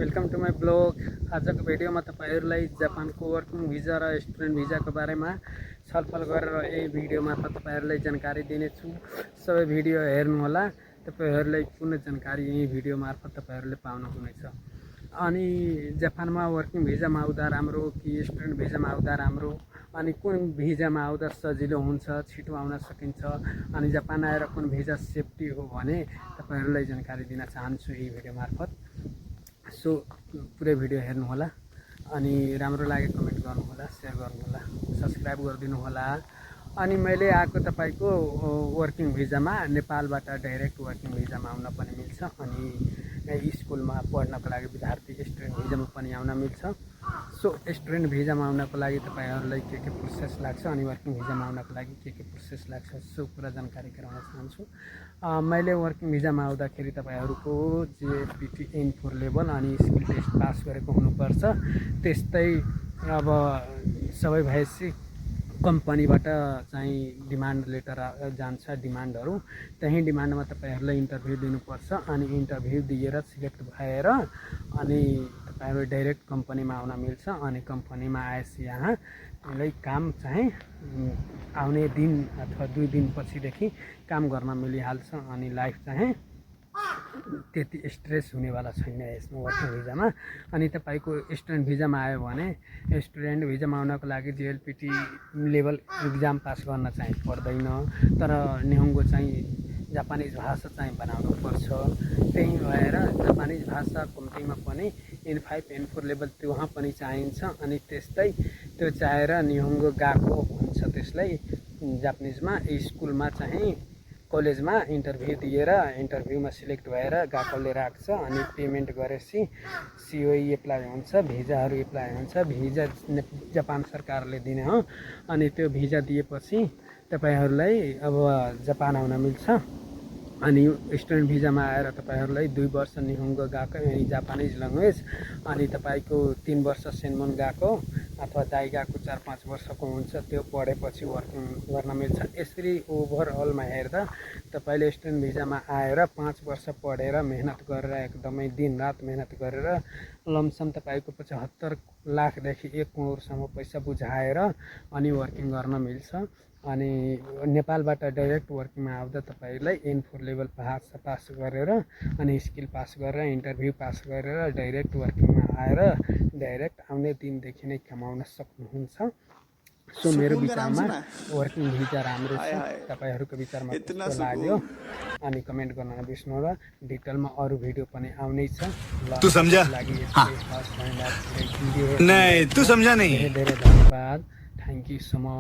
Welcome to my blog. आजको भिडियोमा तपाईहरुलाई जापानको वर्किङ भिजा र स्टुडेन्ट भिजाको बारेमा छलफल गरेर यही भिडियो मार्फत तपाईहरुलाई जानकारी दिनेछु। सबै भिडियो हेर्नुहोला, तपाईहरुलाई पूर्ण जानकारी यही भिडियो मार्फत तपाईहरुले पाउनुहुनेछ। अनि जापानमा वर्किङ भिजामा आउँदा राम्रो कि स्टुडेन्ट भिजामा आउँदा राम्रो, अनि कुन भिजामा आउँदा सजिलो हुन्छ, छिटो आउन सकिन्छ, अनि जापान आएर कुन भिजा सेफ्टी हो भने तपाईहरुलाई जानकारी दिन चाहन्छु यही भिडियो मार्फत। सो पुरै भिडियो हेर्नुहोला, अनि राम्रो लागे कमेन्ट गर्नुहोला, शेयर गर्नुहोला, सब्सक्राइब गरिदिनु होला। अनि मैले आएको तपाईको वर्किङ भिजामा नेपालबाट डाइरेक्ट वर्किङ भिजामा आउन पनि मिल्छ, अनि स्कुलमा पढ्नको लागि विद्यार्थी स्टुडेन्ट भिजामा पनि आउन मिल्छ। सो स्टुडेन्ट भिजामा आउनको लागि तपाईहरुलाई के प्रोसेस लाग्छ, अनि वर्किङ भिजामा आउनको लागि के प्रोसेस लाग्छ, सो पुरा जानकारी गराउन चाहन्छु। मैले वर्किङ भिजामा आउँदाखेरि तपाईहरुको जेएफपीटी N4 लेभल अनि स्किल टेस्ट पास गरेको हुनुपर्छ। त्यस्तै अब सबै भएपछि कम्पनीबाट चाहिँ डिमान्ड लेटर जान्छ, डिमान्डहरु त्यही डिमान्डमा तपाईहरुलाई इन्टरभ्यु दिनुपर्छ, अनि इन्टरभ्यु दिएर सिलेक्ट भएर अनि तपाईहरु डाइरेक्ट कम्पनीमा आउन मिल्छ। अनि कम्पनीमा आएपछि यहाँ काम चाहिँ आउने दिन अथवा 2 दिन पछिदेखि काम गर्न मिलिहाल्छ। अनि लाइफ चाहिँ त्यति स्ट्रेस हुनेवाला छैन यसमा वर्किङ भिजामा। अनि तपाईको स्टुडेन्ट भिजामा आयो भने स्टुडेन्ट भिजामा आउनको लागि जेएलपीटी लेभल एक्जाम पास गर्न चाहिँ पर्दैन, तर निहोङ्गो चाहिँ जापानिज भाषा चाहिँ बनाउनु पर्छ। त्यही भएर जापानिज भाषा कम्तीमा पनि N5 N4 लेभल त्यहाँ पनि चाहिन्छ। अनि त्यस्तै त्यो चाहेर निहोङ्गो गाको भन्छ त्यसलाई जापानिजमा। स्कुलमा चाहिँ कलेजमा इन्टरभ्यु दिएर इन्टरभ्युमा सिलेक्ट भएर गाकोले राख्छ, अनि पेमेन्ट गरेपछि COE एप्लाई हुन्छ, भिजाहरू एप्लाई हुन्छ। भिजा जापान सरकारले दिने हो, अनि त्यो भिजा दिएपछि तपाईहरुलाई अब जापान आउन मिल्छ। अनि स्टुडेन्ट भिजामा आएर तपाईहरुलाई 2 वर्ष निहोङ्गो गाको यानी जापानिज ल्याङ्ग्वेज, अनि तपाईको 3 वर्ष सेन्मन गाको अथवा दाइ गाको 4-5 वर्षको हुन्छ, त्यो पढेपछि वर्किङ गर्न मिल्छ। यसरी ओभरअलमा हेर्दा तपाईले स्टुडेन्ट भिजामा आएर 5 वर्ष पढेर मेहनत गरेर एकदमै दिनरात मेहनत गरेर लमसम तपाईको 75 लाखदेखि 1 करोडसम्म पैसा बुझाएर अनि वर्किङ गर्न मिल्छ। अनि नेपालबाट डाइरेक्ट वर्किङमा आउँदा तपाईलाई N4 लेभल पास गरेर अनि स्किल पास गरेर इन्टरभ्यु पास गरेर डाइरेक्ट वर्किङमा आएर डाइरेक्ट आउने दिनदेखि नै कमाउन सक्नुहुन्छ। सो मेरो विचारमा वर्किङ भिजा राम्रो छ। तपाईहरुको विचारमा कस्तो लाग्यो अनि कमेन्ट गर्न नबिर्सनुहोला। डिटेलमा अरु भिडियो पनि आउनै छ। तू समझा? नहीं तू समझा नहीं। धेरै धन्यवाद। Thank you so much.